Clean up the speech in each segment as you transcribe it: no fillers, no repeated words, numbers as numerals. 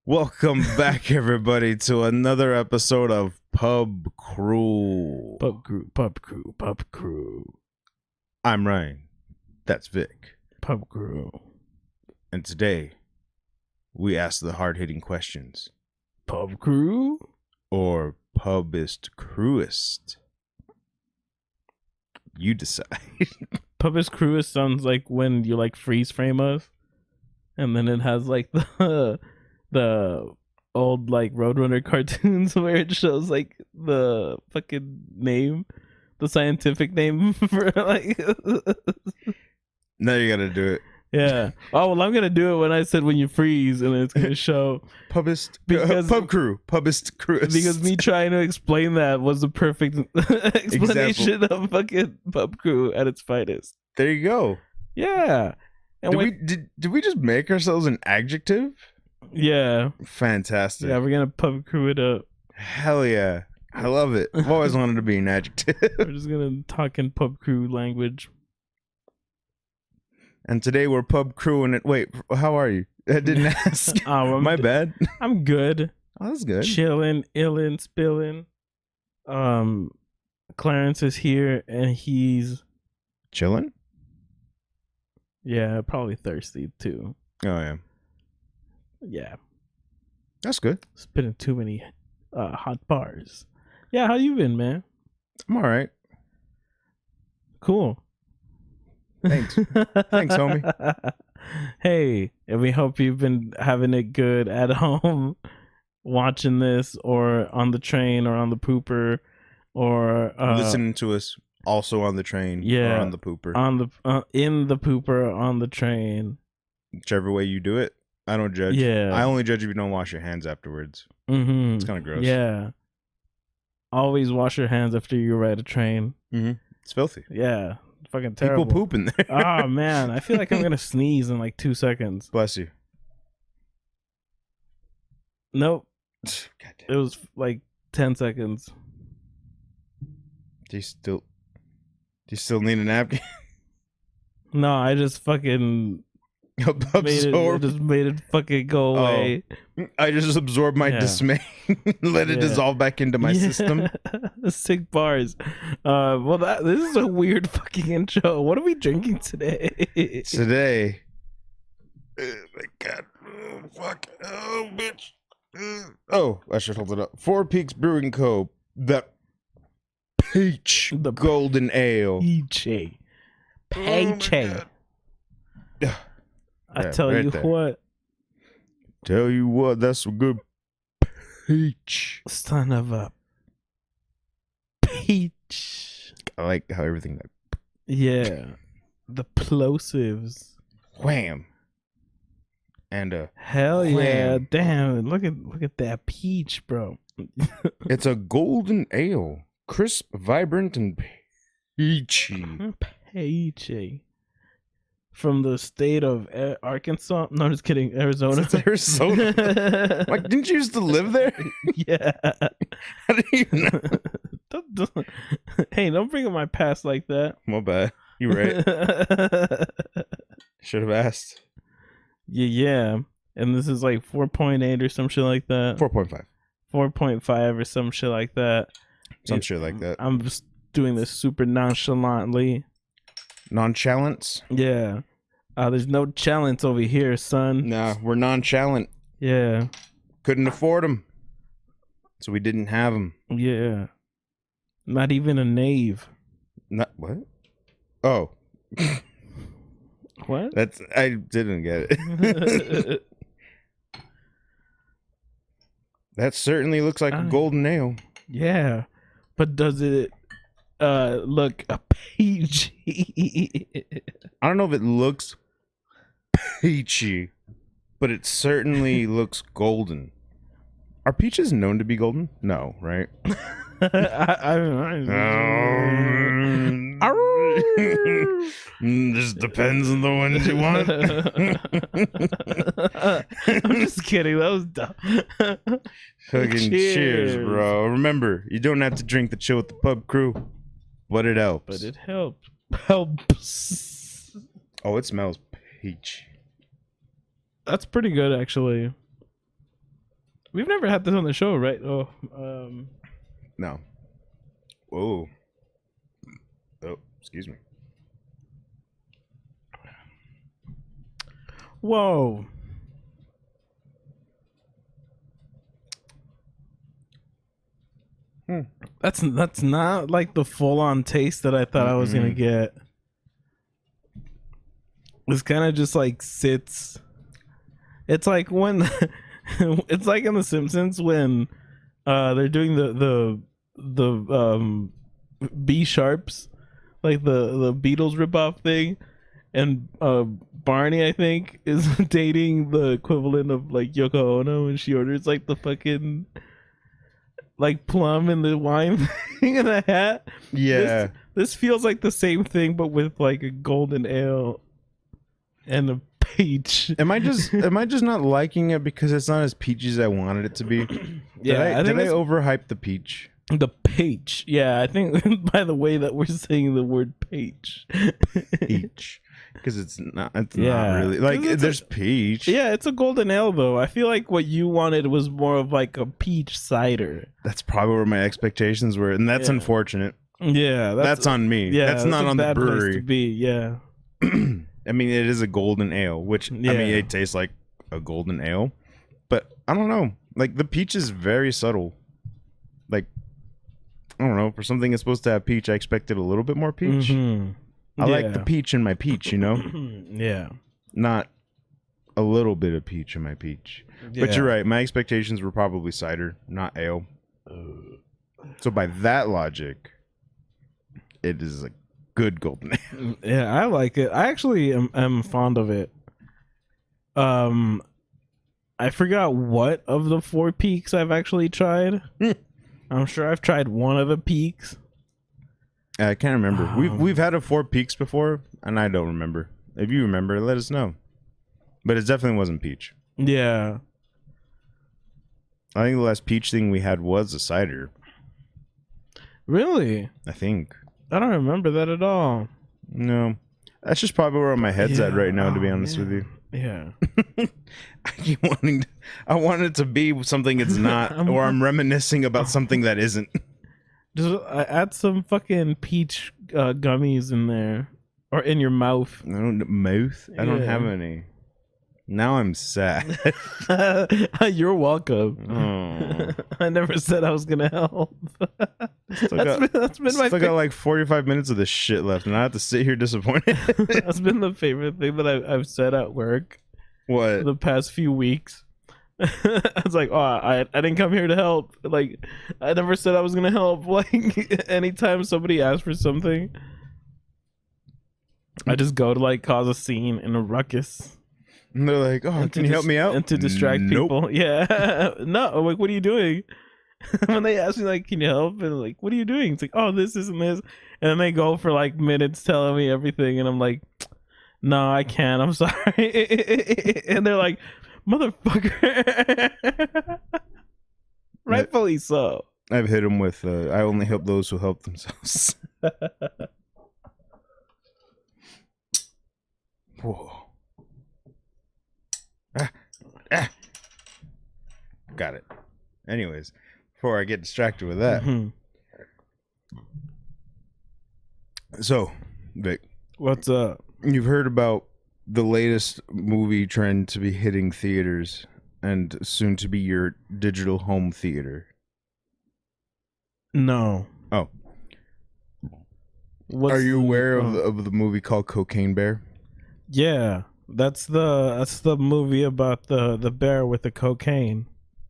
Welcome back, everybody, to another episode of Pub Crew. Pub crew. I'm Ryan. That's Vic. Pub crew. And today, we ask the hard-hitting questions. Pub crew? Or pubist crewist? You decide. Pubist crewist sounds like when you like freeze frame us, and then it has like the old like Roadrunner cartoons where it shows like the fucking name, the scientific name for like. Now you gotta do it. Yeah. Oh well, I'm gonna do it when I said when you freeze, and it's gonna show Pubist. Because- Pub Crew. Pubist crewist. because me trying to explain that was the perfect explanation of fucking pub crew at its finest. There you go. Yeah. And Did we just make ourselves an adjective? Yeah. Fantastic. Yeah, we're gonna pub crew it up. Hell yeah. I love it. I've always wanted to be an adjective. We're just gonna talk in pub crew language. And today we're pub crewing it. Wait, how are you? I didn't ask. Oh, My bad. I'm good. Oh, that's good. Chilling, illin, spilling. Clarence is here and he's Chilling? probably thirsty too. Oh, yeah. Yeah. That's good. Spitting too many hot bars. Yeah, how you been, man? I'm all right. Cool. Thanks. Thanks, homie. Hey, and we hope you've been having it good at home watching this or on the train or on the pooper or Listening to us also on the train or on the pooper. on the in the pooper on the train. Whichever way you do it, I don't judge. Yeah. I only judge if you don't wash your hands afterwards. Mm-hmm. It's kind of gross. Yeah. Always wash your hands after you ride a train. Mm-hmm. It's filthy. Yeah. Fucking terrible. People poop in there. Oh man, I feel like I'm gonna sneeze in like 2 seconds. Bless you. Nope. God damn. It was like 10 seconds. Do you still need a napkin? No, I just fucking Absorb. just made it fucking go away. I just absorbed my Yeah. dismay. Let it Yeah. dissolve back into my system. Sick bars. Well, this is a weird fucking intro. What are we drinking today? Today. Oh my god. Oh, fuck. Oh, bitch. Oh, I should hold it up. Four Peaks Brewing Co. The Peach The Golden Ale. Peachy. Peachy. God. I Yeah, tell right you there. what, Tell you what, that's some good peach. son of a peach. I like how everything like Yeah. The plosives. wham. And Hell yeah. Wham. Damn. Look at that peach, bro. it's a golden ale. Crisp, vibrant, and peachy. Peachy. From the state of Arkansas. No, I'm just kidding. Arizona. It's Arizona. Like, didn't you used to live there? Yeah. How do you know? Don't- hey, don't bring up my past like that. My bad. You right. Should have asked. Yeah. And this is like 4.8 or some shit like that. 4.5. 4.5 or some shit like that. Some shit like that. I'm just doing this super nonchalantly. Nonchalance? Yeah. There's no challenge over here, son. Nah, we're nonchalant. Yeah. Couldn't afford them. So we didn't have them. Yeah. Not even a knave. Not what? Oh. What? I didn't get it. That certainly looks like a golden ale. Yeah. But does it look a peachy? I don't know if it looks peachy, but it certainly looks golden. Are peaches known to be golden? No, right? I This depends on the ones you want. I'm just kidding. That was dumb. Fucking cheers, bro. Remember, you don't have to drink the chill with the pub crew, but it helps. But it helps. Oh, it smells peach. That's pretty good, actually. We've never had this on the show, right? Oh, No. Whoa. Oh, excuse me. whoa. That's not like the full on taste that I thought I was gonna get. It's kind of just like sits. It's like when it's like in The Simpsons when they're doing the B sharps, like the Beatles ripoff thing, and Barney I think is dating the equivalent of like Yoko Ono, and she orders like the fucking like plum in the wine thing in a hat. Yeah. This feels like the same thing, but with like a golden ale and a peach. Am I just not liking it because it's not as peachy as I wanted it to be? Did I overhype the peach? The peach. Yeah, I think by the way that we're saying the word peach. Peach. Because it's not really like there's peach. Yeah, it's a golden ale though. I feel like what you wanted was more of like a peach cider. That's probably where my expectations were, and that's unfortunate. Yeah, that's on me. Yeah, that's not on the brewery. Place to be, yeah. I mean, it is a golden ale, which I mean, it tastes like a golden ale, but I don't know. Like the peach is very subtle. Like I don't know, for something that's supposed to have peach, I expected a little bit more peach. I like the peach in my peach, you know? Yeah. Not a little bit of peach in my peach. Yeah. But you're right. My expectations were probably cider, not ale. So by that logic, it is a good golden ale. Yeah, I like it. I actually am fond of it. I forgot what of the 4 peaks I've actually tried. I'm sure I've tried one of the peaks. I can't remember. We've had a 4 peaks before, and I don't remember. If you remember, let us know. But it definitely wasn't peach. Yeah. I think the last peach thing we had was a cider. Really? I think. I don't remember that at all. No. That's just probably where my head's at right now, to be honest with you. Yeah. I keep wanting I want it to be something it's not, or I'm reminiscing about something that isn't. Just add some fucking peach gummies in there, or in your mouth. I don't have any. Now I'm sad. You're welcome. Oh. I never said I was gonna help. That's been my. Still got like 45 minutes of this shit left, and I have to sit here disappointed. That's been the favorite thing that I've said at work. What? The past few weeks. It's like, oh, I didn't come here to help. Like, I never said I was gonna help. Like, anytime somebody asks for something, I just go to like cause a scene in a ruckus. And they're like, oh, can you help me out? And to distract people. Yeah. No, I'm like, what are you doing? When they ask me like, can you help? And like, what are you doing? It's like, oh, this and this. And then they go for like minutes telling me everything, and I'm like, no, I can't. I'm sorry. And they're like, motherfucker. Rightfully so. I've hit them with I only help those who help themselves. Whoa. Got it. Anyways, before I get distracted with that. So, Vic, what's up? You've heard about the latest movie trend to be hitting theaters and soon to be your digital home theater. No. Oh. Are you aware of the movie called Cocaine Bear? Yeah, that's the movie about the bear with the cocaine.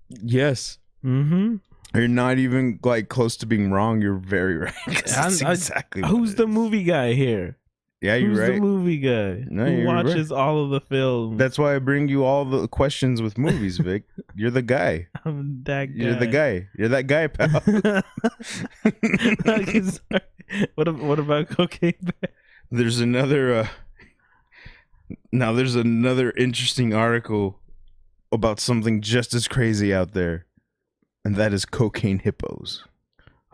Yes. Mm-hmm. You're not even like close to being wrong. You're very right. That's exactly. Who's the movie guy here? Yeah, you're right. Who's the movie guy? No, who watches all of the films? That's why I bring you all the questions with movies, Vic. You're the guy. I'm that guy. You're the guy. You're that guy, pal. What about Cocaine Bear? There's another. Now there's another interesting article about something just as crazy out there, and that is cocaine hippos.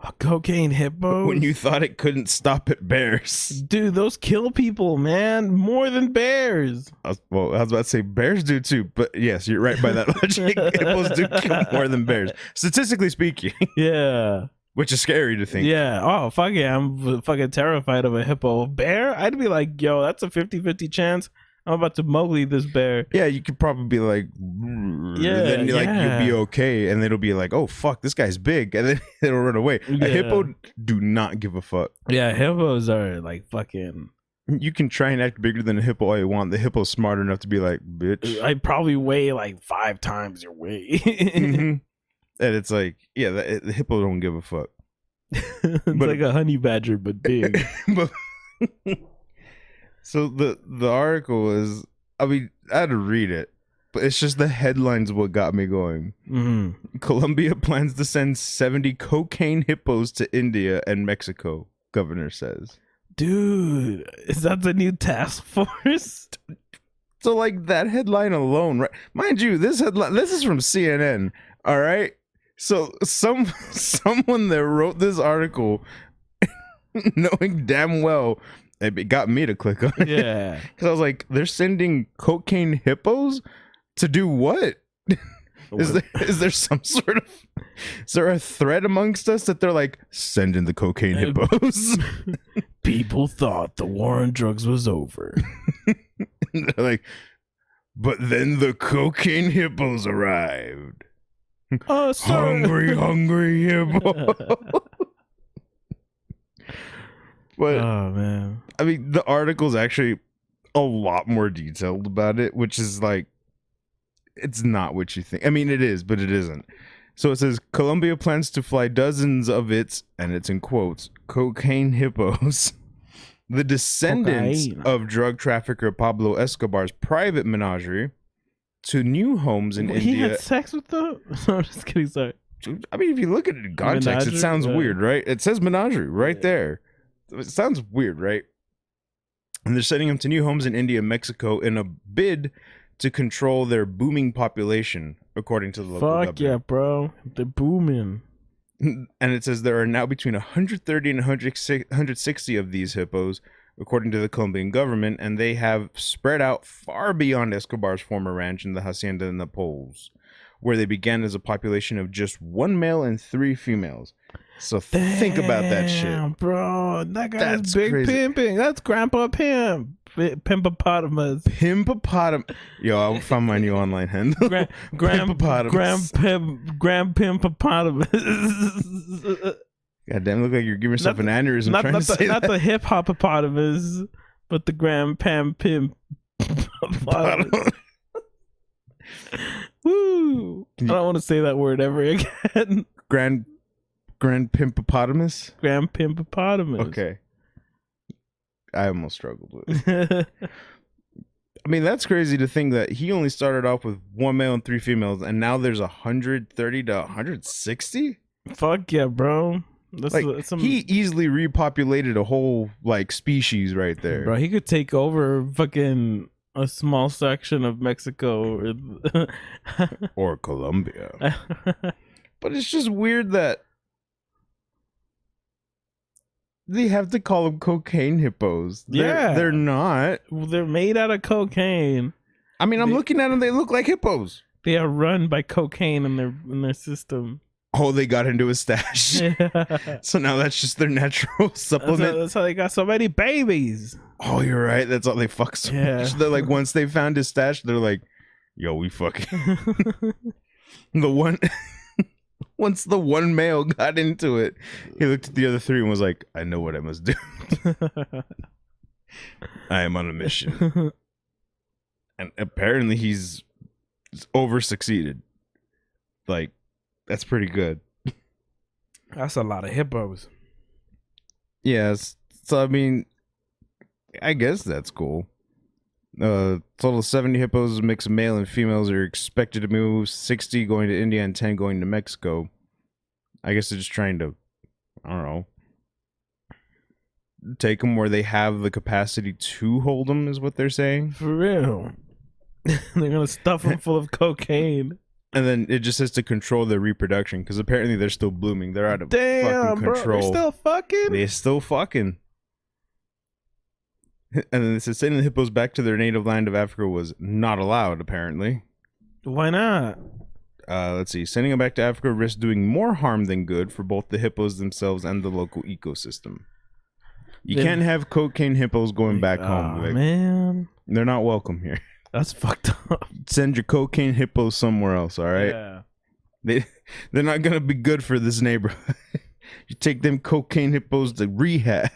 A cocaine hippo. When you thought it couldn't stop at bears. Dude, those kill people, man, more than bears. I was about to say bears do too, but yes, you're right by that logic. Hippos do kill more than bears, statistically speaking. Yeah. Which is scary to think. Yeah. Oh, fuck yeah. I'm fucking terrified of a hippo. Bear? I'd be like, yo, that's a 50-50 chance. I'm about to Mowgli this bear. Yeah, you could probably be like, yeah, then you'll be okay, and it'll be like, oh fuck, this guy's big, and then it'll run away. Yeah. A hippo do not give a fuck. Yeah, hippos are like fucking. You can try and act bigger than a hippo all you want. The hippo's smart enough to be like, bitch. I probably weigh like 5 times your weight. And it's like, yeah, the hippo don't give a fuck. It's like a honey badger, but big. But so the article is, I mean, I had to read it, but it's just the headlines what got me going. Mm-hmm. Colombia plans to send 70 cocaine hippos to India and Mexico, governor says. Dude, is that the new task force? So like that headline alone, right? Mind you, this is from CNN, all right? So someone that wrote this article knowing damn well it got me to click on it. Yeah. Because I was like, they're sending cocaine hippos to do what? Is there some sort of, is there a threat amongst us that they're like, send in the cocaine hippos? People thought the war on drugs was over. They're like, but then the cocaine hippos arrived. Oh, Hungry hippo. But oh man, I mean, the article's actually a lot more detailed about it, which is like, it's not what you think. I mean, it is, but it isn't. So it says Colombia plans to fly dozens of its, and it's in quotes, cocaine hippos, the descendants of drug trafficker Pablo Escobar's private menagerie, to new homes in India. He had sex with them? No, I'm just kidding. Sorry. I mean, if you look at it in context, Menagerie? it sounds Yeah. weird, right? It says menagerie right there. It sounds weird, right? And they're sending them to new homes in India and Mexico in a bid to control their booming population, according to the local Fuck yeah, governor. bro. They're booming. And it says there are now between 130 and 160 of these hippos, according to the Colombian government, and they have spread out far beyond Escobar's former ranch in the Hacienda in the Poles, where they began as a population of just 1 male and 3 females. So think about that shit. Damn, bro. That guy's That's big crazy. pimping. That's Grandpa Pimp. Pimpapotamus. Pimpopotam. Yo, I found my new online handle. Pimpopotamus. Grand Pimpapotamus. God damn, look like you're giving yourself an aneurysm not trying to say not that. the hip hopopotamus, but the Grand Pam Pimp. Woo! I don't want to say that word ever again. Grand Pimpopotamus? Grand Pimpapotamus. Okay. I almost struggled with it. I mean, that's crazy to think that he only started off with 1 male and 3 females, and now there's 130 to 160? Fuck yeah, bro. That's Like, some, he easily repopulated a whole, like, species right there. bro, he could take over fucking a small section of Mexico. Or Colombia. But it's just weird that they have to call them cocaine hippos. Yeah. They're not. They're made out of cocaine. I mean, I'm looking at them. They look like hippos. They are run by cocaine in their system. Oh, they got into a stash. Yeah. So now that's just their natural supplement. That's how they got so many babies. Oh, you're right. That's all they fuck so Yeah. much. They're like, once they found his stash, they're like, yo, we fucking. The one. Once the one male got into it, he looked at the other 3 and was like, I know what I must do. I am on a mission. And apparently he's over succeeded. Like, that's pretty good. That's a lot of hippos. Yes. So, I mean, I guess that's cool. Total of 70 hippos, a mix of male and females, are expected to move, 60 going to India and 10 going to Mexico. I guess they're just trying to, I don't know, take them where they have the capacity to hold them, is what they're saying. For real. They're gonna stuff them full of cocaine. And then it just says to control their reproduction because apparently they're still blooming. They're out of Damn, fucking bro, control. they're still fucking. They're still fucking. And then it says sending the hippos back to their native land of Africa was not allowed. Apparently, Why not? let's see. Sending them back to Africa risks doing more harm than good for both the hippos themselves and the local ecosystem. You can't have cocaine hippos going back home. Like, Man, they're not welcome here. that's fucked up. Send your cocaine hippos somewhere else. All right. Yeah. They're not gonna be good for this neighborhood. You take them cocaine hippos to rehab.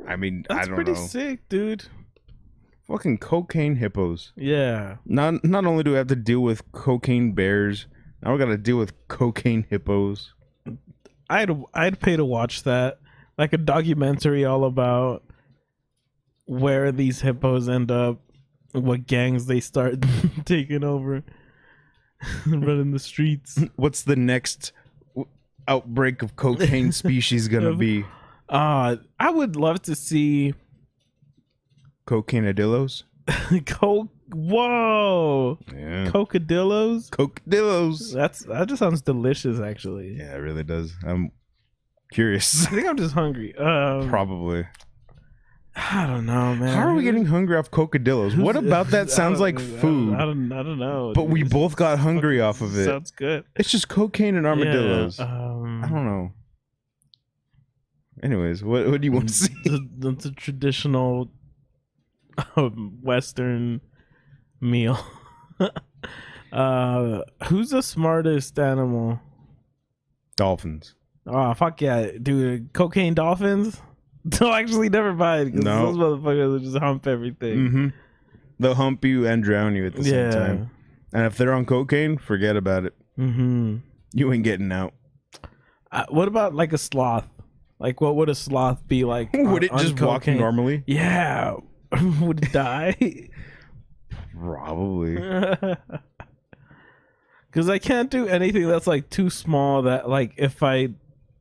I mean, That's I don't pretty know. sick, dude. Fucking cocaine hippos. Yeah. Not only do we have to deal with cocaine bears, now we got to deal with cocaine hippos. I'd pay to watch that, like a documentary all about where these hippos end up, what gangs they start taking over, running the streets. What's the next outbreak of cocaine species gonna be? I would love to see Cocainadillos? Whoa, Yeah. cocodillos. Cocodillos. That just sounds delicious, actually. Yeah, it really does. I'm curious. I think I'm just hungry. Probably. I don't know, man. How are we getting hungry off cocodillos? What about that sounds like food? I don't know. But we dude. both got hungry off of it. Sounds good. It's just cocaine and armadillos. Yeah, I don't know. Anyways, what do you want to see? That's a traditional Western meal. Who's the smartest animal? Dolphins. Oh, fuck yeah, dude. Cocaine dolphins? No, actually, never mind. Because No. those motherfuckers will just hump everything. Mm-hmm. They'll hump you and drown you at the same time. And if they're on cocaine, forget about it. Mm-hmm. You ain't getting out. What about like a sloth? Like, what would a sloth be like? Would it on just walk cocaine? normally? Yeah. Would it die? Probably. Because I can't do anything that's like too small that like if I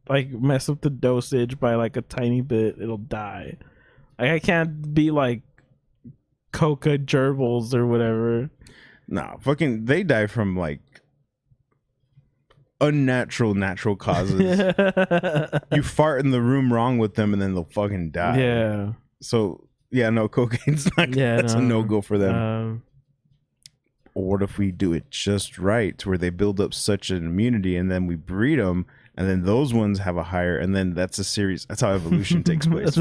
like mess up the dosage by like a tiny bit, it'll die. Like I can't be like coca gerbils or whatever. Nah, fucking they die from like natural causes. You fart in the room wrong with them and then they'll fucking die. Yeah. So yeah, no, cocaine's not Yeah, that's a no-go for them. Or what if we do it just right to where they build up such an immunity and then we breed them and then those ones have a higher and then that's a series. That's how evolution takes place.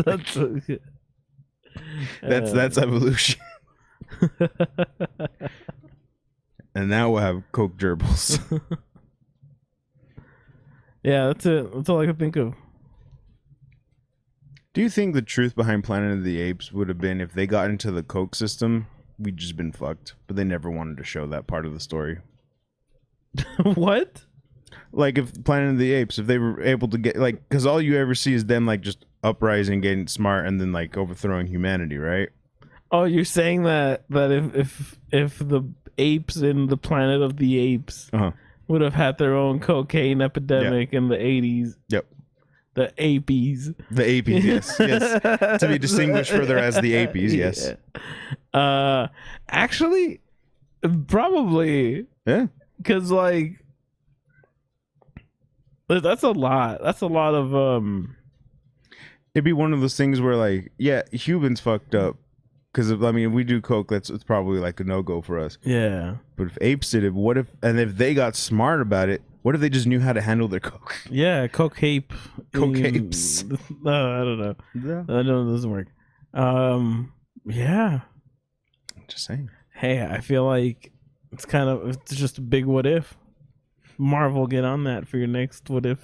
That's evolution. And now we'll have coke gerbils. Yeah, that's it. That's all I can think of. Do you think the truth behind Planet of the Apes would have been if they got into the coke system, we'd just been fucked, but they never wanted to show that part of the story? What? Like if Planet of the Apes, if they were able to get like, because all you ever see is them like just uprising, getting smart, and then like overthrowing humanity, right? Oh, you're saying that if the apes in the Planet of the Apes would have had their own cocaine epidemic in the 80s. Yep. The Apies. The Apies, yes. Yes. To be distinguished further as the Apies, yes. Yeah. Actually, probably. Yeah. Because, like, that's a lot. That's a lot of, It'd be one of those things where, like, yeah, humans fucked up. Because, I mean, if we do coke, it's probably like a no-go for us. Yeah. But if apes did it, what if, and if they got smart about it, what if they just knew how to handle their coke? Yeah, coke ape. Coke apes. No, I don't know. Yeah. I know it doesn't work. Yeah. Just saying. Hey, I feel like it's just a big what if. Marvel, get on that for your next what if.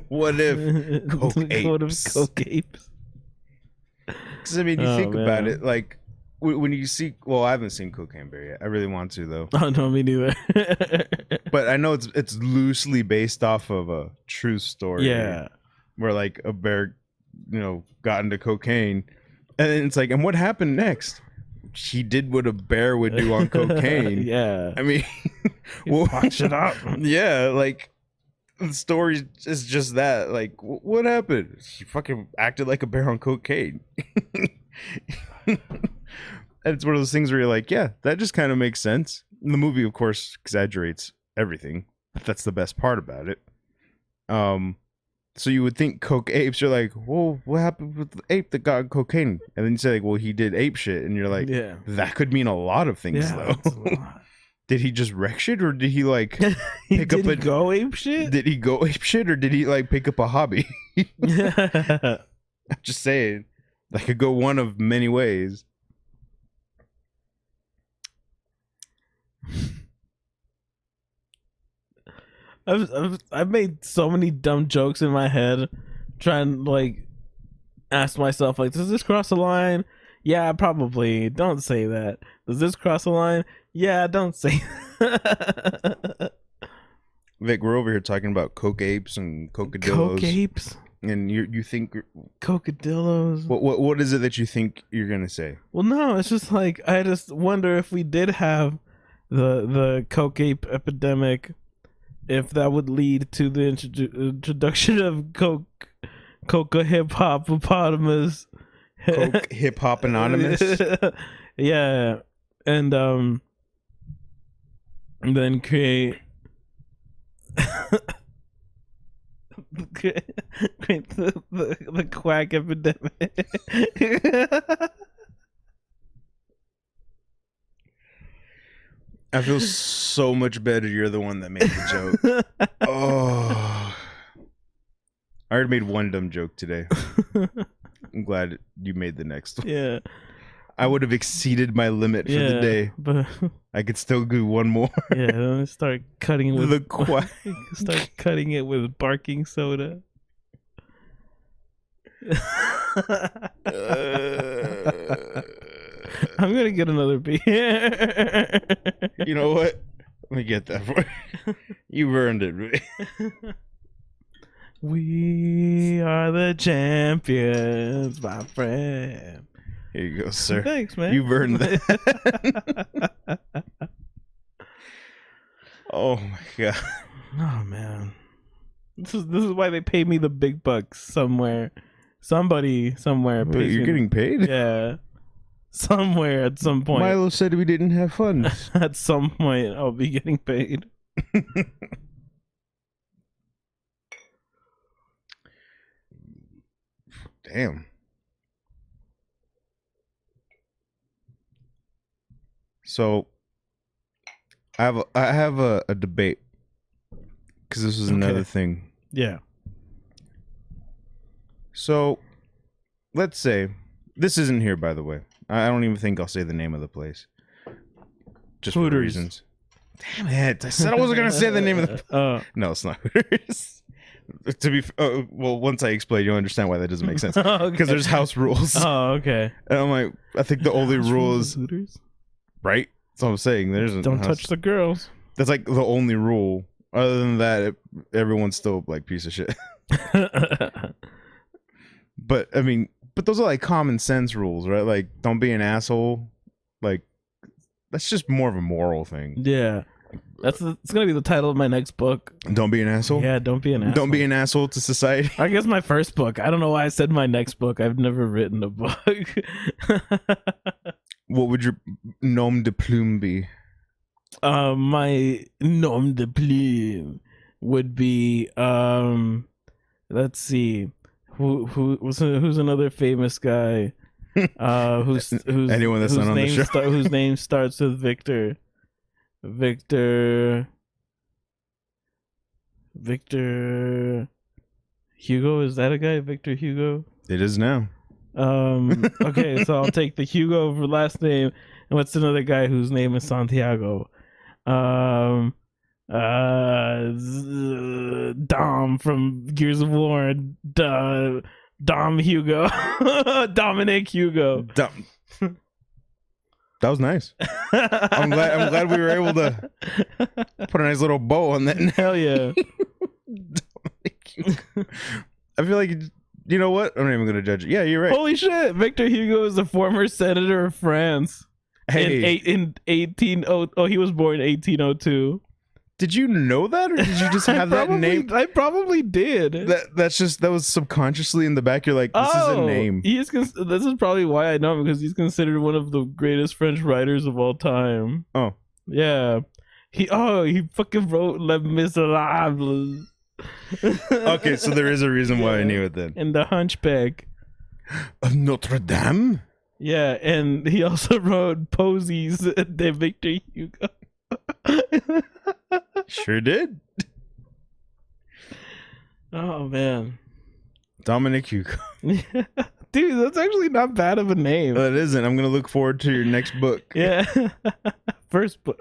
What if coke apes? What if coke apes? Because, I mean, you think about it, like, when you see, well, I haven't seen Cocaine Bear yet. I really want to, though. Oh, no, me neither. But I know it's loosely based off of a true story. Yeah. Where, like, a bear, got into cocaine. And then it's like, and what happened next? He did what a bear would do on cocaine. Yeah. I mean, well, fuck shit up. Yeah, like, the story is just that. Like, what happened? He fucking acted like a bear on cocaine. And it's one of those things where you're like, yeah, that just kind of makes sense. And the movie, of course, exaggerates everything, but that's the best part about it. So you would think coke apes. You're like, well, what happened with the ape that got cocaine? And then you say, like, well, he did ape shit, and you're like, Yeah. that could mean a lot of things, Yeah. though. Did he just wreck shit, or did he like pick up Did he go ape shit? Did he go ape shit, or did he like pick up a hobby? Yeah. I'm just saying, that could go one of many ways. I've made so many dumb jokes in my head, trying to like ask myself like, does this cross the line? Yeah, probably. Don't say that. Does this cross the line? Yeah, don't say that. Vic, we're over here talking about coke apes and cocodillos. Coke apes, and you think cocodillos. What is it that you think you're gonna say? Well, no, it's just like I just wonder if we did have the coke ape epidemic, if that would lead to the introduction of coca hip hop hippopotamus. Coke hip hop anonymous. Yeah, and then create the quack epidemic. I feel so much better. You're the one that made the joke. Oh, I already made one dumb joke today. I'm glad you made the next one. Yeah, I would have exceeded my limit for the day. But I could still do one more. yeah, then start cutting it with The quack. Start cutting it with barking soda. I'm gonna get another beer. You know what? Let me get that for you. You've earned it, really. We are the champions, my friend. Here you go, sir. Thanks, man. You've earned that. Oh my god. Oh man, this is why they pay me the big bucks somewhere. Somebody somewhere Wait, pays you're me. getting paid? Yeah, somewhere at some point. Milo said we didn't have fun. At some point, I'll be getting paid. Damn. So I have a debate, because this was another Okay. thing. Yeah. So let's say this isn't here, by the way. I don't even think I'll say the name of the place, just for Hooters. reasons. Damn it! I said I wasn't gonna say the name of the. No, it's not Hooters. To be well, once I explain, you'll understand why that doesn't make sense. Because there's house rules. Oh, okay. And I'm like, I think the only rule is Hooters. right. That's what I'm saying. There's a Don't house. touch the girls. That's like the only rule. Other than that, everyone's still like piece of shit. But I mean, but those are like common sense rules, right? Like, don't be an asshole. Like, that's just more of a moral thing. Yeah, it's gonna be the title of my next book. Don't be an asshole. Yeah, don't be an asshole. Don't be an asshole to society. I guess my first book. I don't know why I said my next book. I've never written a book. What would your nom de plume be? My nom de plume would be let's see, who's another famous guy? Who's Anyone that's whose not on the name show. whose name starts with Victor. Victor Hugo, is that a guy? Victor Hugo? It is now. Okay, so I'll take the Hugo for last name. And what's another guy whose name is Santiago? Dom from Gears of War. Dom Hugo. Dominic Hugo. That was nice. I'm glad we were able to put a nice little bow on that. Hell yeah. I feel like, you know what? I'm not even gonna judge it. Yeah, you're right. Holy shit! Victor Hugo is a former senator of France. Hey, In 18 oh, he was born in 1802. Did you know that, or did you just have that name? I probably did. That was subconsciously in the back. You're like, this is a name. This is probably why I know him, because he's considered one of the greatest French writers of all time. Oh, yeah. He fucking wrote Les Miserables. Okay, so there is a reason why I knew it then. And The Hunchback of Notre Dame. Yeah, and he also wrote Posies de Victor Hugo. Sure did. Oh man, Dominic Hugo. Dude, that's actually not bad of a name. It isn't. I'm gonna look forward to your next book. Yeah. First book.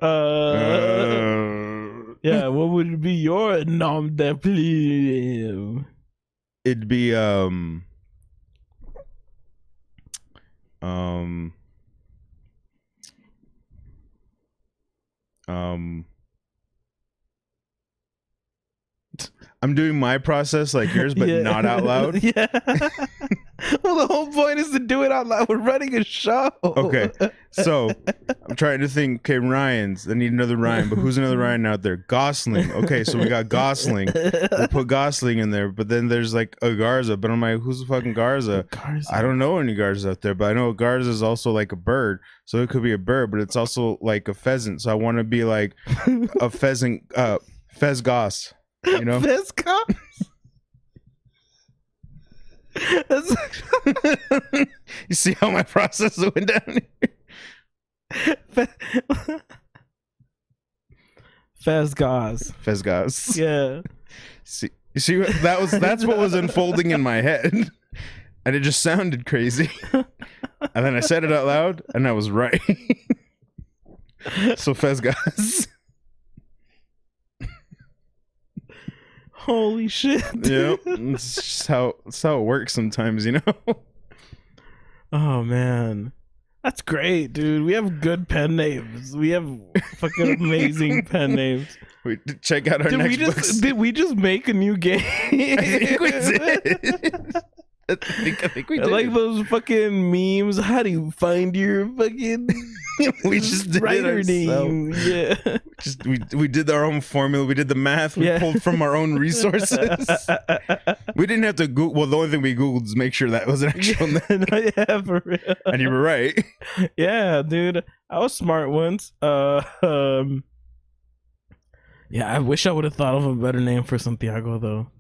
Yeah. What would be your nom de plume? It'd be I'm doing my process like yours, but not out loud. Yeah. Well, the whole point is to do it out loud. We're running a show. Okay. So I'm trying to think, okay, Ryan's. I need another Ryan, but who's another Ryan out there? Gosling. Okay, so we got Gosling. We'll put Gosling in there, but then there's like a Garza, but I'm like, who's the fucking Garza? I don't know any Garzas out there, but I know Garza is also like a bird, so it could be a bird, but it's also like a pheasant. So I want to be like a pheasant, Fez Goss. You know, Fez Goss. You see how my process went down here? Fez Goss. Fez Goss. Yeah. You see that's what was unfolding in my head, and it just sounded crazy. And then I said it out loud, and I was right. So Fez Goss. Holy shit. Yep. It's just how it works sometimes, you know? Oh man. That's great, dude. We have good pen names. We have fucking amazing pen names. We check out our next books. Did we just make a new game? I think we did. I think we did. Like those fucking memes. How do you find your fucking we just did writer it name? Yeah. We did our own formula. We did the math. We pulled from our own resources. We didn't have to Google. Well, the only thing we Googled is make sure that was an actual name. Yeah, for real. And you were right. Yeah, dude. I was smart once. Yeah, I wish I would have thought of a better name for Santiago though.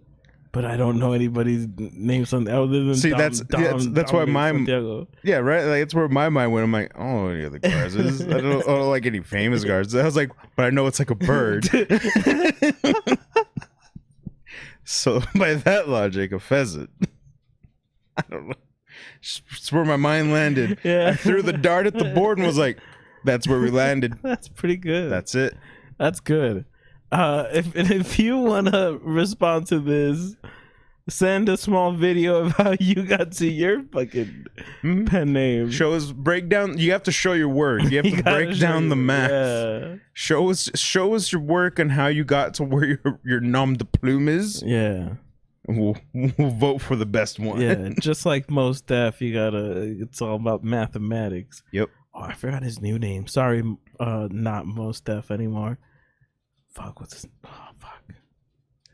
But I don't know anybody's name something other than see. That's why my Santiago. Yeah, right. Like it's where my mind went. I'm like, oh, any other Garzas? I don't like any famous Garzas. I was like, but I know it's like a bird. So by that logic, a pheasant. I don't know. It's where my mind landed. Yeah. I threw the dart at the board and was like, that's where we landed. That's pretty good. That's it. That's good. If you want to respond to this, send a small video of how you got to your fucking pen name. Show us breakdown. You have to show your work. You have to break down the math. Yeah. Show us your work and how you got to where your nom de plume is. Yeah. We'll vote for the best one. Yeah, just like Mos Def, it's all about mathematics. Yep. Oh, I forgot his new name. Sorry, not Mos Def anymore. Fuck, what's his... Oh, fuck.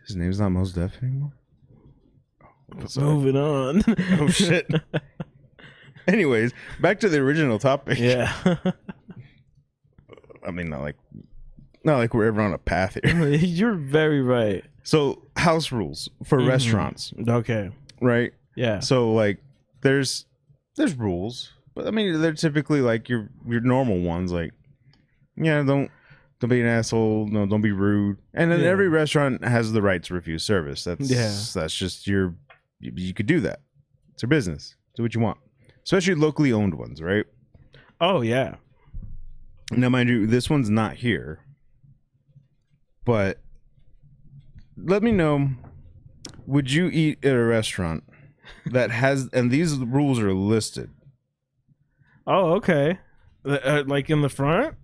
His name's not Mos Def anymore? Moving on. Oh, shit. Anyways, back to the original topic. Yeah. I mean, not like we're ever on a path here. You're very right. So, house rules for restaurants. Okay. Right? Yeah. So, like, there's rules. But, I mean, they're typically, like, your normal ones. Like, yeah, don't be an asshole. No, don't be rude. And then every restaurant has the right to refuse service. That's just you could do that. It's your business. Do what you want. Especially locally owned ones, right? Oh, yeah. Now, mind you, this one's not here. But let me know, would you eat at a restaurant that has, and these rules are listed. Oh, okay. Like in the front?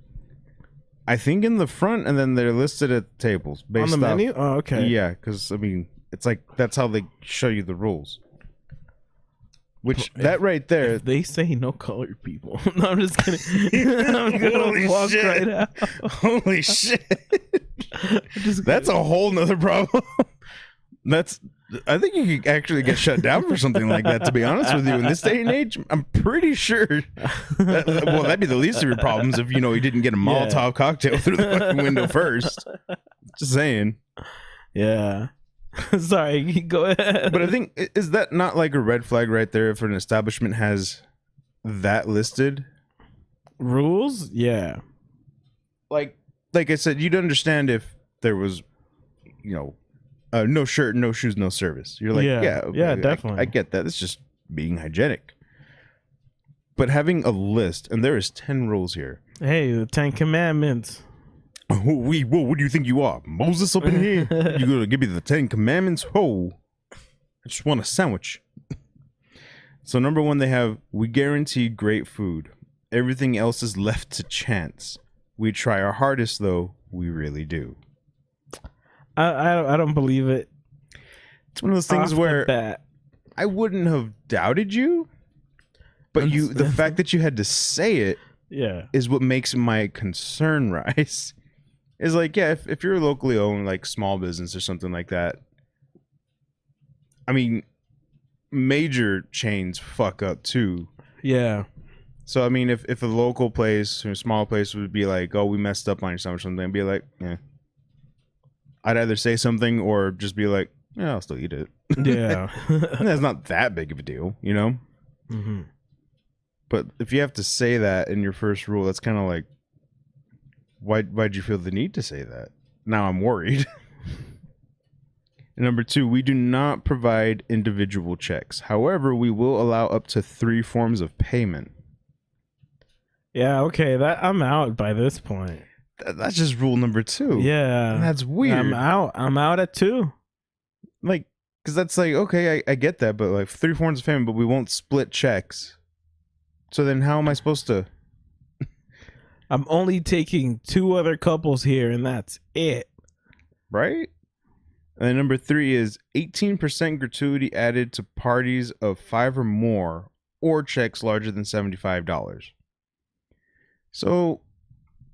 I think in the front, and then they're listed at tables based on the off, menu. Oh, okay. Yeah, because I mean, it's like that's how they show you the rules. Which that right there, if they say no colored people. No, I'm just kidding. I'm gonna Holy walk shit. right out. Holy shit! That's a whole nother problem. I think you could actually get shut down for something like that, to be honest with you. In this day and age, I'm pretty sure that'd be the least of your problems if, you didn't get a Molotov cocktail through the fucking window first. Just saying. Yeah. Sorry, go ahead. But I think, is that not like a red flag right there if an establishment has that listed? Rules? Yeah. Like I said, you'd understand if there was, no shirt, no shoes, no service. You're like, okay, definitely. I get that. It's just being hygienic. But having a list, and there is 10 rules here. Hey, the 10 Commandments. Whoa, what do you think you are? Moses up in here? You gonna give me the 10 Commandments? Whoa. I just want a sandwich. So number 1, they have, we guarantee great food. Everything else is left to chance. We try our hardest, though. We really do. I don't believe it. It's one of those things where I wouldn't have doubted you, but the fact that you had to say it is what makes my concern rise. Is like, if you're locally owned, like small business or something like that, I mean, major chains fuck up too. Yeah. So I mean, if a local place or a small place would be like, oh, we messed up on yourself or something, I'd be like, yeah. I'd either say something or just be like, yeah, I'll still eat it. Yeah. That's not that big of a deal, Mm-hmm. But if you have to say that in your first rule, that's kind of like, why'd you feel the need to say that? Now I'm worried. And number 2, we do not provide individual checks. However, we will allow up to 3 forms of payment. Yeah, okay, I'm out by this point. That's just rule number 2. Yeah. And that's weird. I'm out at 2. Like, because that's like, okay, I get that, but like 3 forms of payment, but we won't split checks. So then how am I supposed to? I'm only taking 2 other couples here, and that's it. Right? And then number 3 is 18% gratuity added to parties of 5 or more, or checks larger than $75. So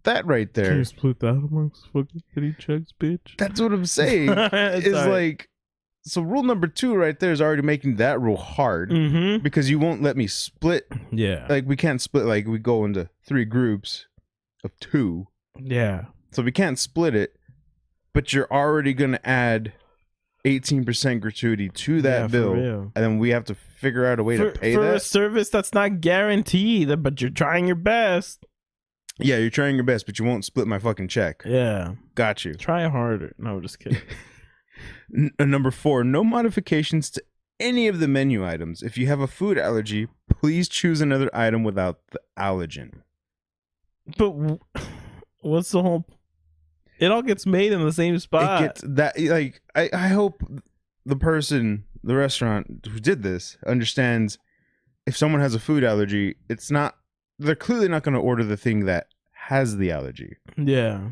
that right there. Can you split that amongst fucking kitty checks, bitch? That's what I'm saying. Is like, so rule number 2 right there is already making that rule hard because you won't let me split. Yeah. Like we can't split, like we go into 3 groups of 2. Yeah. So we can't split it, but you're already going to add 18% gratuity to that bill. And then we have to figure out a way to pay for a service that's not guaranteed, but you're trying your best. Yeah, you're trying your best, but you won't split my fucking check. Yeah. Got you. Try harder. No, just kidding. Number 4, no modifications to any of the menu items. If you have a food allergy, please choose another item without the allergen. But what's the whole... It all gets made in the same spot. It gets that, like, I hope the restaurant who did this understands if someone has a food allergy, they're clearly not going to order the thing that has the allergy. Yeah.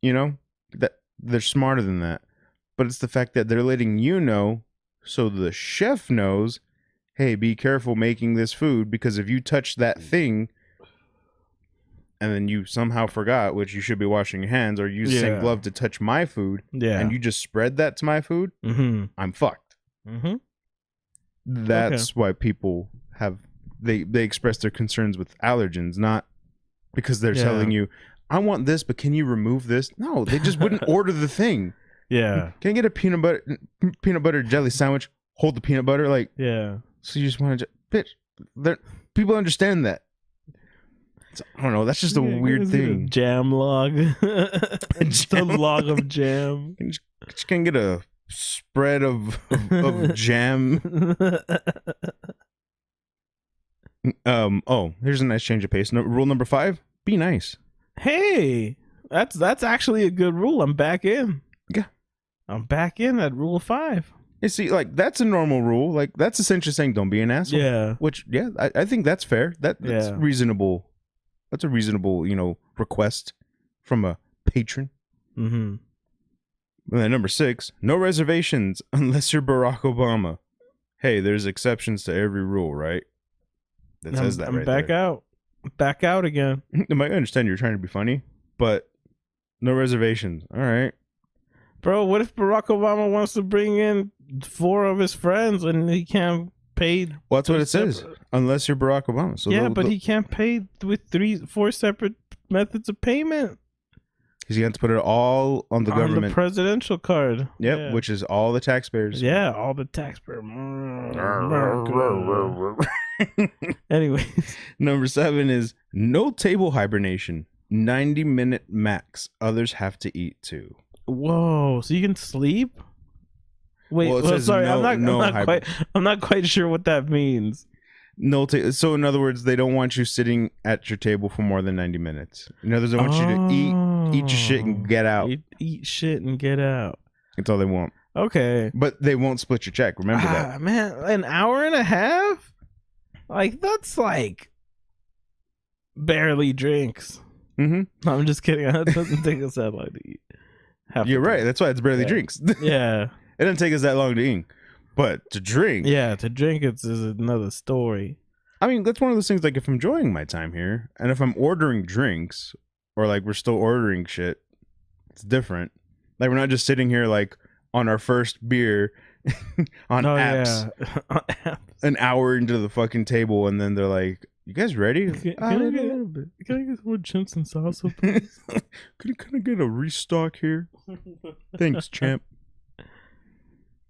That they're smarter than that. But it's the fact that they're letting you know so the chef knows, hey, be careful making this food because if you touch that thing and then you somehow forgot, which you should be washing your hands, or use the same glove to touch my food, and you just spread that to my food, I'm fucked. That's why people they express their concerns with allergens, not because they're telling you, I want this, but can you remove this? No, they just wouldn't order the thing. Yeah. Can I get a peanut butter jelly sandwich? Hold the peanut butter, like. Yeah. So you just want to, bitch. People understand that. I don't know. That's just a weird thing. A jam log. Just a log of jam. Just can get a spread of jam. Here's a nice change of pace. Rule number 5: be nice. Hey, that's actually a good rule. I'm back in. Yeah, I'm back in at rule 5. You see, like that's a normal rule. Like that's essentially saying don't be an asshole. Yeah. Which, I think that's fair. That's reasonable. That's a reasonable, request from a patron. And then number 6: no reservations unless you're Barack Obama. Hey, there's exceptions to every rule, right? That says that. I'm back out. Back out again. I might understand you're trying to be funny, but No reservations. All right. Bro, what if Barack Obama wants to bring in 4 of his friends and he can't pay? Well, that's what it says. Unless you're Barack Obama. So yeah, but he can't pay with 4 separate methods of payment. Because you have to put it all on the government. The presidential card. Yep, yeah. which is all the taxpayers. Yeah, all the taxpayers. Anyways. Number 7 is no table hibernation. 90-minute max. Others have to eat too. Whoa, so you can sleep? Wait, well, sorry, no, I'm not quite sure what that means. So in other words, they don't want you sitting at your table for more than 90 minutes. In other words, they want you to eat your shit and get out. Eat shit and get out. That's all they want. Okay. But they won't split your check. Remember that. Man, an hour and a half? Like, that's like barely drinks. Mm-hmm. No, I'm just kidding. It doesn't take us that long to eat. You're right. That's why it's barely drinks. Yeah. It doesn't take us that long to eat. But to drink. Yeah, to drink is another story. I mean, that's one of those things, like, if I'm enjoying my time here, and if I'm ordering drinks, or, like, we're still ordering shit, it's different. Like, we're not just sitting here, like, on our first beer on apps. Yeah. An hour into the fucking table, and then they're like, you guys ready? Can I get some more chips and salsa, please? Can I get a restock here? Thanks, champ.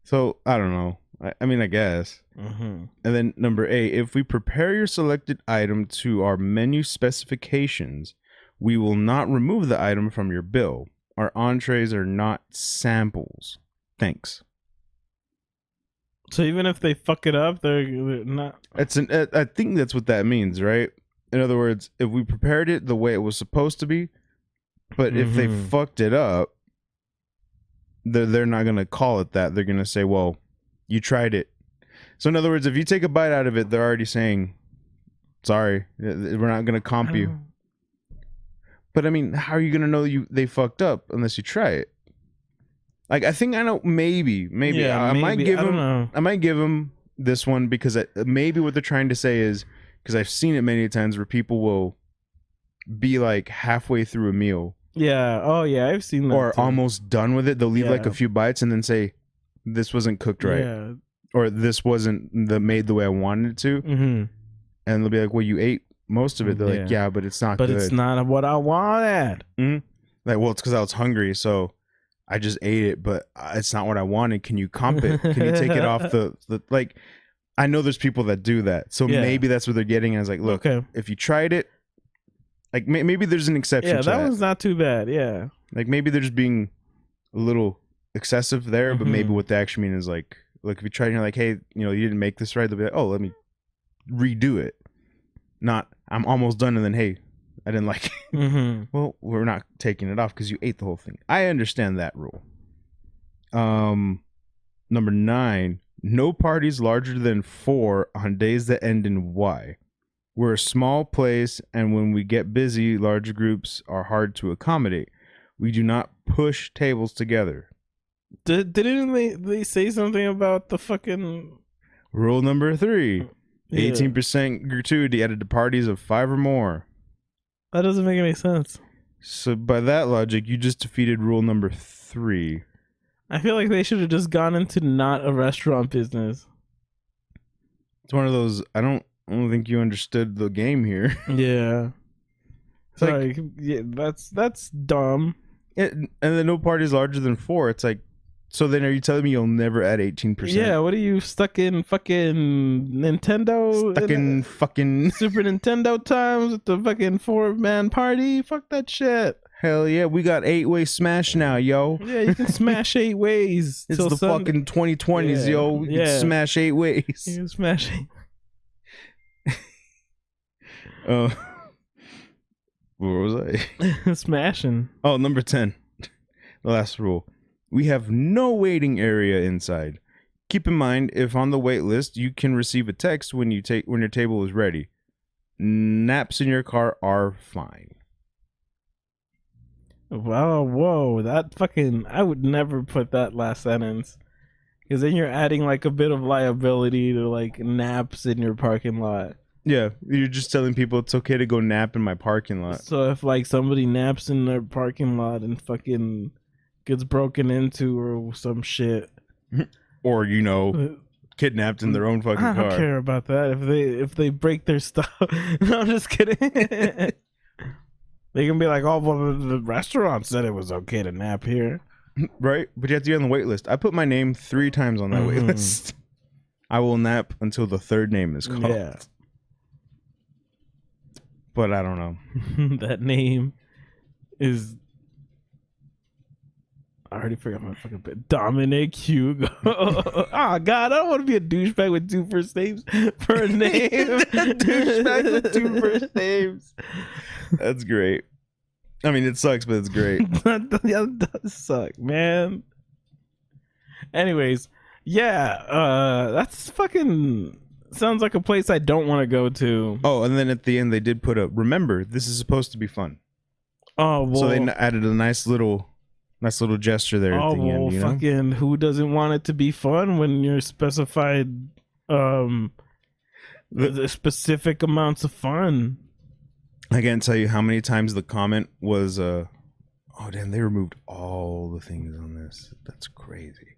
So, I don't know. I mean, I guess. Mm-hmm. And then number 8, if we prepare your selected item to our menu specifications, we will not remove the item from your bill. Our entrees are not samples. Thanks. So even if they fuck it up, they're not. I think that's what that means, right? In other words, if we prepared it the way it was supposed to be, but if they fucked it up, they're not going to call it that. They're going to say, well, you tried it. So in other words, if you take a bite out of it, they're already saying, sorry, we're not going to comp you. But I mean, how are you going to know they fucked up unless you try it? Like, I think I know, maybe. Yeah, I might give I don't know. I might give them this one because maybe what they're trying to say is, because I've seen it many times where people will be like halfway through a meal. Yeah. Oh, yeah. I've seen that. Or too. almost done with it. They'll leave like a few bites and then say, this wasn't cooked right. Yeah. Or this wasn't made the way I wanted it to. Mm-hmm. And they'll be like, well, you ate most of it. They're like, yeah, but it's not good. But it's not what I wanted. Mm-hmm. Like, well, it's because I was hungry, so I just ate it, but it's not what I wanted. Can you comp it? Can you take it off the like, I know there's people that do that. So maybe that's what they're getting. I was like, look, if you tried it, like maybe there's an exception to that. Yeah, that one's not too bad. Yeah. Like maybe they're just being a little excessive there, but maybe what they actually mean is like, look, if you try and you're like, hey, you didn't make this right, they'll be like, oh, let me redo it. Not, I'm almost done, and then, hey, I didn't like it. Well, we're not taking it off because you ate the whole thing. I understand that rule. Number 9, no parties larger than 4 on days that end in Y. We're a small place, and when we get busy, large groups are hard to accommodate. We do not push tables together. Didn't they say something about the fucking rule number 3? 18% gratuity added to parties of 5 or more. That doesn't make any sense. So by that logic, you just defeated rule number 3. I feel like they should have just gone into not a restaurant business. It's one of those, I don't think you understood the game here. Yeah. It's like, yeah, that's dumb. And then no parties larger than 4. It's like, so then are you telling me you'll never add 18%? Yeah, what are you stuck in fucking Nintendo? Stuck in fucking Super Nintendo times with the fucking 4-man party? Fuck that shit. Hell yeah, we got 8-way smash now, yo. Yeah, you can smash 8 ways. It's the Sunday. Fucking 2020s, yo. We can smash 8 ways. You can smash 8. Where was I? Smashing. Oh, number 10. The last rule. We have no waiting area inside. Keep in mind, if on the wait list, you can receive a text when your table is ready. Naps in your car are fine. Wow, whoa, that fucking, I would never put that last sentence. Because then you're adding like a bit of liability to like naps in your parking lot. Yeah, you're just telling people it's okay to go nap in my parking lot. So if like somebody naps in their parking lot and fucking gets broken into or some shit, Or, kidnapped in their own fucking I don't car. care about that. If they break their stuff, no, I'm just kidding. They can be like, oh, well, the restaurant said it was okay to nap here. Right? But you have to be on the wait list. I put my name 3 times on that wait list. I will nap until the 3rd name is called. Yeah. But I don't know. That name is... I already forgot my fucking bit. Dominic Hugo. Oh, God. I don't want to be a douchebag with 2 first names for a name. Douchebag with 2 first names. That's great. I mean, it sucks, but it's great. That does suck, man. Anyways, yeah, that's fucking sounds like a place I don't want to go to. Oh, and then at the end they did put remember, this is supposed to be fun. Oh, well, so they added a nice little gesture there at the end. Fucking who doesn't want it to be fun when you're specified the specific amounts of fun? I can't tell you how many times the comment was, oh damn, they removed all the things on this. That's crazy.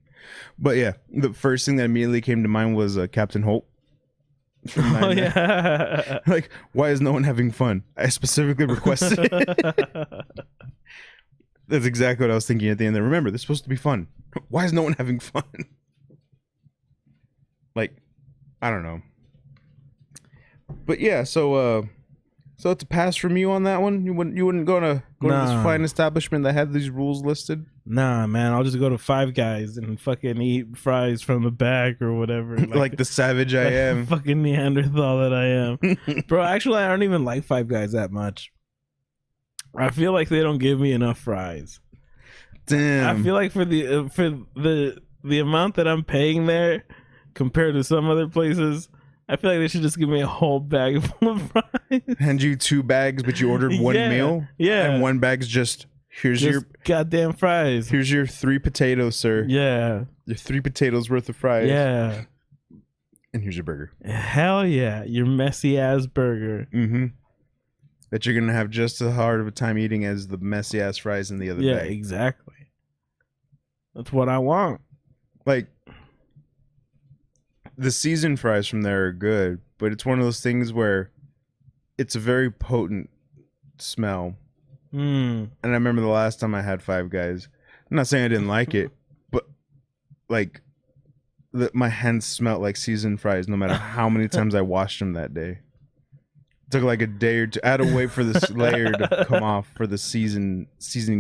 But yeah, the first thing that immediately came to mind was Captain Holt. Oh yeah. Like, why is no one having fun? I specifically requested it. That's exactly what I was thinking at the end there. Remember, this is supposed to be fun. Why is no one having fun? Like, I don't know. But yeah, so it's a pass from you on that one. You wouldn't go to this fine establishment that had these rules listed. Nah, man, I'll just go to Five Guys and fucking eat fries from the back or whatever. Like the savage I am. Fucking Neanderthal that I am. Bro, actually, I don't even like Five Guys that much. I feel like they don't give me enough fries. Damn. I feel like for the amount that I'm paying there compared to some other places, I feel like they should just give me a whole bag full of fries. Hand you 2 bags, but you ordered 1 meal. Yeah. And 1 bag's just your goddamn fries. Here's your 3 potatoes, sir. Yeah. Your 3 potatoes worth of fries. Yeah. And here's your burger. Hell yeah. Your messy ass burger. Mm-hmm. That you're gonna have just as hard of a time eating as the messy ass fries in the other bag. Yeah, exactly. That's what I want. Like, the seasoned fries from there are good, but it's one of those things where it's a very potent smell. And I remember the last time I had Five Guys. I'm not saying I didn't like it, but like my hands smelled like seasoned fries no matter how many times I washed them that day. It took like a day or two. I had to wait for this layer to come off, for the seasoning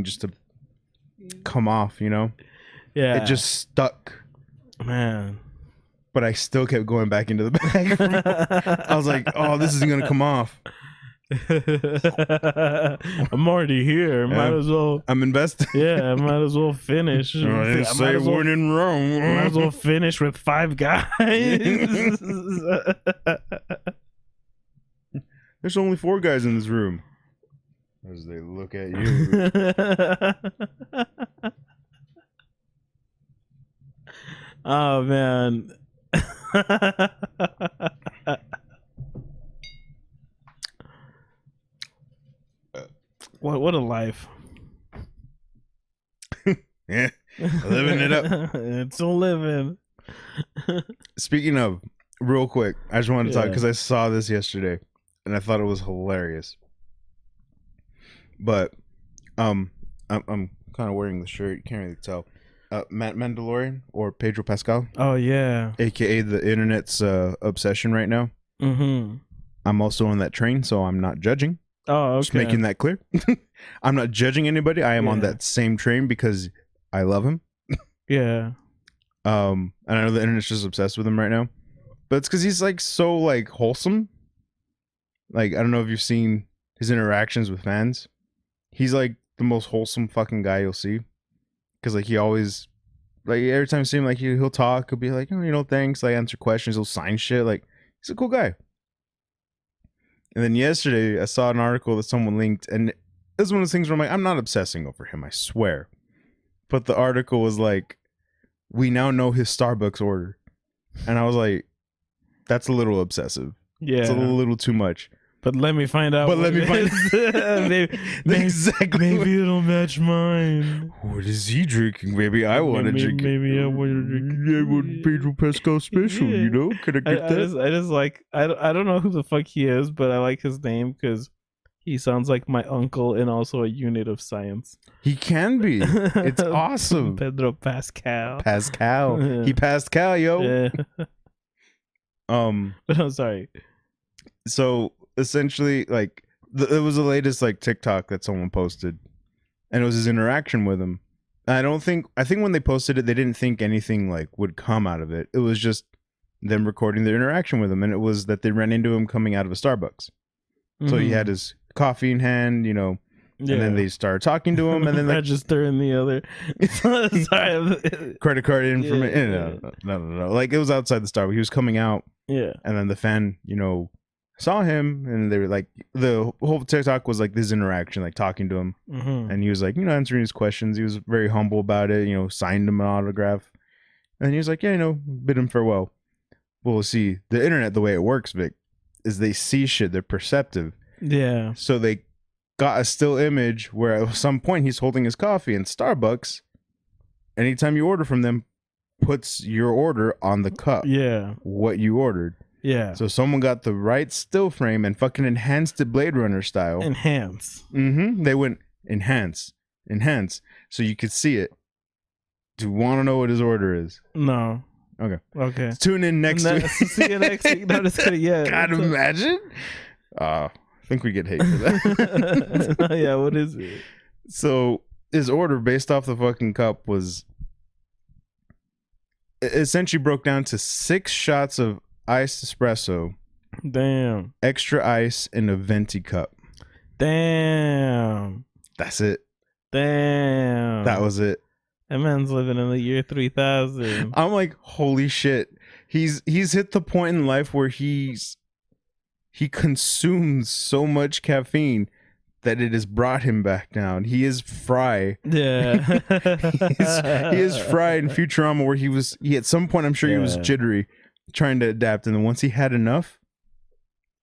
just to come off, Yeah. It just stuck. Man. But I still kept going back into the bag. I was like, oh, this isn't going to come off. I'm already here. Might as well. I'm invested. Yeah, I might as well finish. I didn't say when in Rome. Might as well finish with Five Guys. There's only 4 guys in this room. As they look at you. Oh man. What a life. Yeah, living it up. It's a living. Speaking of, real quick, I just wanted to talk because I saw this yesterday and I thought it was hilarious. But I'm kind of wearing the shirt. You can't really tell. Matt Mandalorian or Pedro Pascal. Oh yeah, aka the internet's obsession right now. Mm-hmm. I'm also on that train, so I'm not judging. Oh, okay. Just making that clear. I'm not judging anybody. I am on that same train because I love him. Yeah. And I know the internet's just obsessed with him right now, but it's because he's like so like wholesome. Like, I don't know if you've seen his interactions with fans. He's like the most wholesome fucking guy you'll see. Because like he always, like every time I see him, like he'll talk, he'll be like, oh, thanks. Like answer questions, he'll sign shit. Like he's a cool guy. And then yesterday I saw an article that someone linked, and it was one of those things where I'm like, I'm not obsessing over him, I swear. But the article was like, we now know his Starbucks order. And I was like, that's a little obsessive. Yeah. It's a little too much. But let me find out. But let me find maybe, exactly. maybe it'll match mine. What is he drinking? Maybe I want to drink it. Maybe I want to drink it. Yeah, what Pedro Pascal special, Yeah. you know? Could I get that? I just like I don't know who the fuck he is, but I like his name because he sounds like my uncle and also a unit of science. He can be. It's awesome. Pedro Pascal. Pascal. He passed Cal, yo. Yeah. But I'm sorry. So essentially, like, it was the latest like TikTok that someone posted, and it was his interaction with him. And I think when they posted it, they didn't think anything like would come out of it. It was just them recording their interaction with him, and it was that they ran into him coming out of a Starbucks. So he had his coffee in hand, you know, and then they started talking to him, and then like register in the other. Sorry, credit card information. No. Like it was outside the Starbucks. He was coming out. Yeah. And then the fan, you know, saw him, and they were like, the whole TikTok was like this interaction, like talking to him, and he was like, you know, answering his questions. He was very humble about it, you know, signed him an autograph, and he was like, yeah, you know, bid him farewell. Well, see, the internet, the way it works, Vic, is they see shit, they're perceptive. Yeah. So they got a still image where at some point he's holding his coffee, and Starbucks, anytime you order from them, puts your order on the cup. Yeah. What you ordered. Yeah. So someone got the right still frame and fucking enhanced it Blade Runner style. Enhance. They went enhance. So you could see it. Do you want to know what his order is? No. Okay. Tune in next week. See you next week. No, just kidding. Yeah. God, imagine. I think we get hate for that. Yeah, what is it? So his order based off the fucking cup was essentially broke down to 6 shots of iced espresso. Damn. Extra ice in a venti cup. Damn. That's it. Damn. That was it. That man's living in the year 3000. I'm like, holy shit. He's hit the point in life where he consumes so much caffeine that it has brought him back down. He is Fry. Yeah. he is Fry in Futurama, where he at some point, I'm sure he was jittery trying to adapt, and then once he had enough,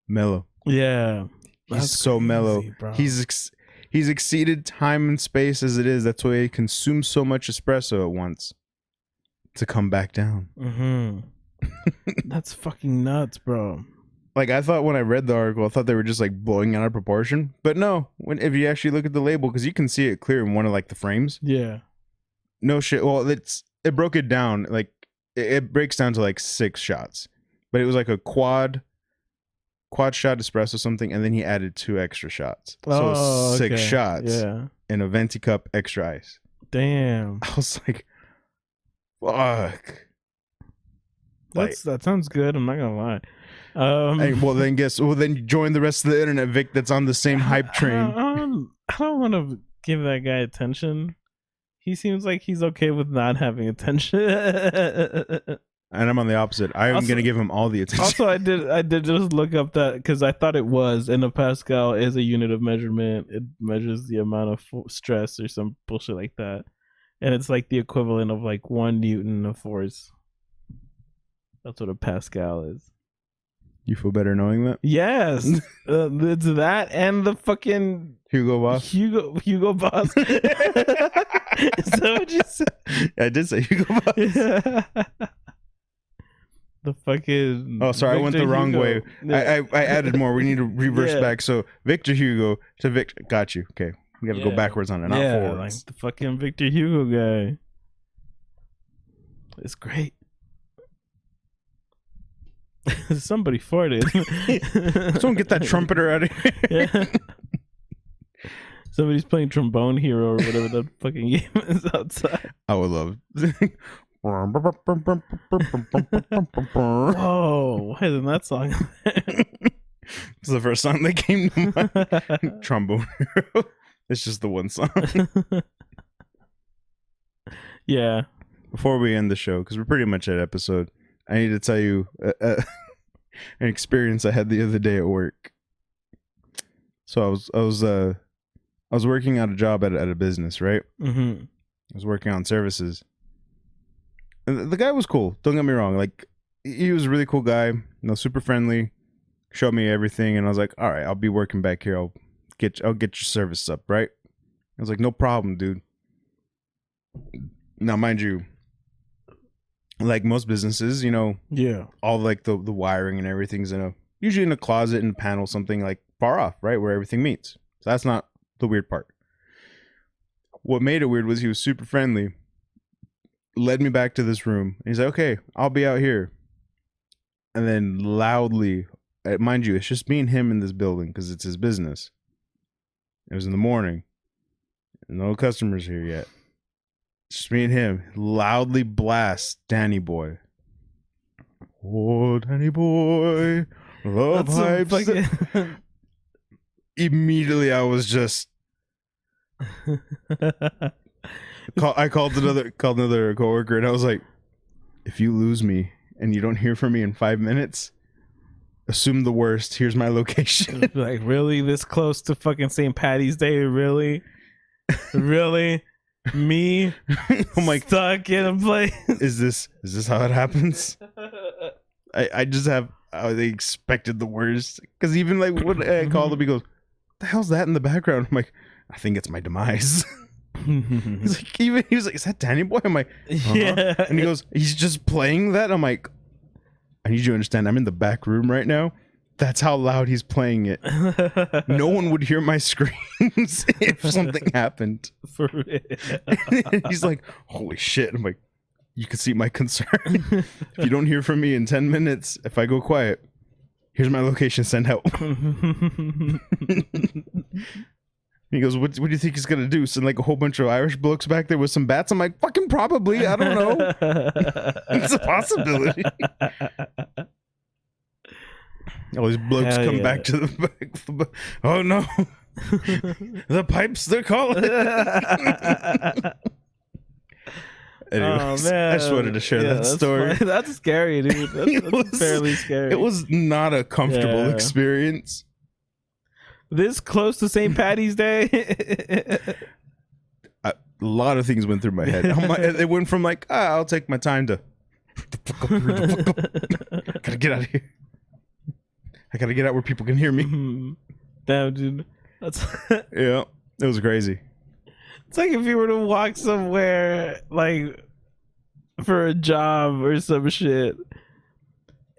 mellow. Yeah. He's so mellow. Bro. He's exceeded time and space as it is. That's why he consumes so much espresso at once to come back down. That's fucking nuts, bro. Like, I thought when I read the article, I thought they were just like blowing out of proportion. But no, if you actually look at the label, because you can see it clear in one of like the frames. Yeah. No shit. Well, it broke it down. Like it breaks down to like 6 shots, but it was like a quad shot espresso or something, and then he added 2 extra shots. So 6 shots in a venti cup, extra ice. Damn. I was like, fuck. That sounds good. I'm not gonna lie. Hey, then join the rest of the internet, Vic, that's on the same hype train. I don't want to give that guy attention. He seems like he's okay with not having attention. And I'm on the opposite. I am gonna give him all the attention. Also, I did just look up that because I thought it was, and a Pascal is a unit of measurement. It measures the amount of stress or some bullshit like that, and it's like the equivalent of like 1 Newton of force. That's what a Pascal is. You feel better knowing that? Yes. It's that and the fucking Hugo Boss. Hugo Boss. Is that what you said? I did say Hugo Boss. Yeah. The fucking. Oh, sorry, I went the wrong way. Yeah. I added more. We need to reverse back. So Victor Hugo to Victor. Got you. Okay, we got to go backwards on it, not forwards. Like the fucking Victor Hugo guy. It's great. Somebody farted. Someone get that trumpeter out of here. Yeah. Somebody's playing Trombone Hero or whatever that fucking game is outside. I would love Whoa, why isn't that song there? It's the first song that came to mind. Trombone Hero. It's just the one song. Yeah. Before we end the show, because we're pretty much at episode, I need to tell you an experience I had the other day at work. So I was working at a job at a business, right? I was working on services. And the guy was cool. Don't get me wrong. Like, he was a really cool guy. You know, super friendly. showed me everything, and I was like, all right, I'll be working back here. I'll get your service up, right? I was like, no problem, dude. Now, mind you, like most businesses, you know, all like the wiring and everything's usually in a closet and panel, something like far off, right, where everything meets. So that's not the weird part. What made it weird was he was super friendly, led me back to this room, and he's like, okay, I'll be out here. And then loudly, mind you, it's just me and him in this building because it's his business. It was in the morning. No customers here yet. Just me and him. Loudly blast Danny Boy. Oh, Danny Boy. Love hypes. Fucking... Immediately, I was just... I called another coworker, and I was like, if you lose me and you don't hear from me in 5 minutes, assume the worst. Here's my location. Like, really? This close to fucking St. Patty's Day? Really? Really? Me? I'm like, stuck in a place. Is this how it happens? I just have they expected the worst, because even like when I called him, he goes, "The hell's that in the background?" I'm like, I think it's my demise. He was like, is that Danny Boy? I'm like, yeah. And he goes, he's just playing that. I'm like, I need you to understand, I'm in the back room right now. That's how loud he's playing it. No one would hear my screams if something happened. For real. And he's like, holy shit. I'm like, you can see my concern. If you don't hear from me in 10 minutes, if I go quiet, here's my location, send help. He goes, what do you think he's going to do? Send like a whole bunch of Irish blokes back there with some bats? I'm like, fucking probably. I don't know. It's a possibility. All these blokes come back to the back. Oh no. The pipes, they're calling. Anyways, I just wanted to share that story. Funny. That's scary, dude. That's fairly scary. It was not a comfortable experience. This close to St. Patty's Day? A lot of things went through my head. It went from like, I'll take my time to gotta get out of here. I gotta get out where people can hear me. Damn, dude. That's yeah, it was crazy. It's like if you were to walk somewhere like for a job or some shit,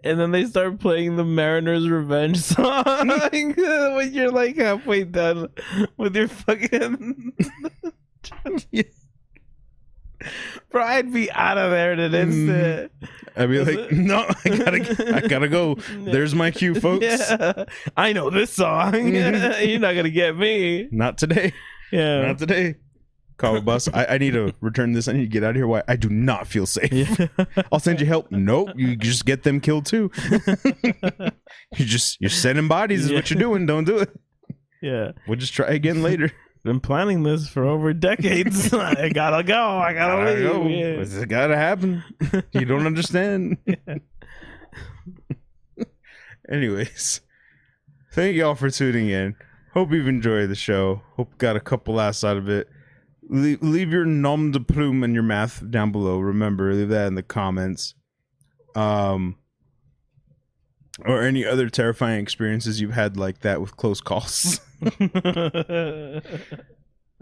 and then they start playing the Mariner's Revenge song when you're like halfway done with your fucking bro, I'd be out of there in an instant. I'd be like, no, I gotta go. There's my cue, folks. Yeah. I know this song. You're not gonna get me. Not today. Yeah. Not today. Call a bus. I need to return this. I need to get out of here. Why? I do not feel safe. Yeah. I'll send you help. Nope. You just get them killed too. You're sending bodies is what you're doing. Don't do it. Yeah. We'll just try again later. Been planning this for over decades. I gotta go. I gotta leave. Go. Yeah. It's gotta happen. You don't understand. Yeah. Anyways, thank y'all for tuning in. Hope you've enjoyed the show. Hope you got a couple laughs out of it. Leave your nom de plume and your math down below. Remember, leave that in the comments. Or any other terrifying experiences you've had like that with close calls.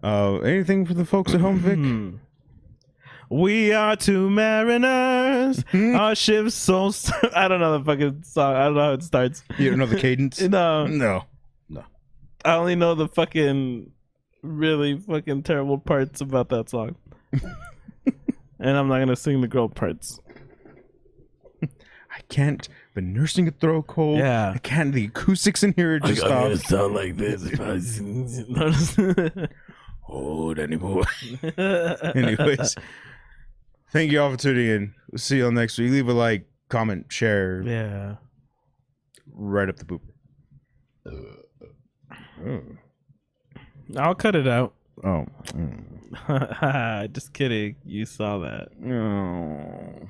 Anything for the folks at home, Vic? We are two mariners. Our ship's so... I don't know the fucking song. I don't know how it starts. You don't know the cadence? No. I only know the fucking really fucking terrible parts about that song. And I'm not gonna sing the girl parts. I can't. Been nursing a throat cold. Yeah. I can't. The acoustics in here are just off. I'm gonna sound like this. Oh, Danny Boy. Anyways, thank you all for tuning in. We'll see you all next week. Leave a like, comment, share. Yeah. Right up the pooper. I'll cut it out. Oh. Just kidding. You saw that. Oh.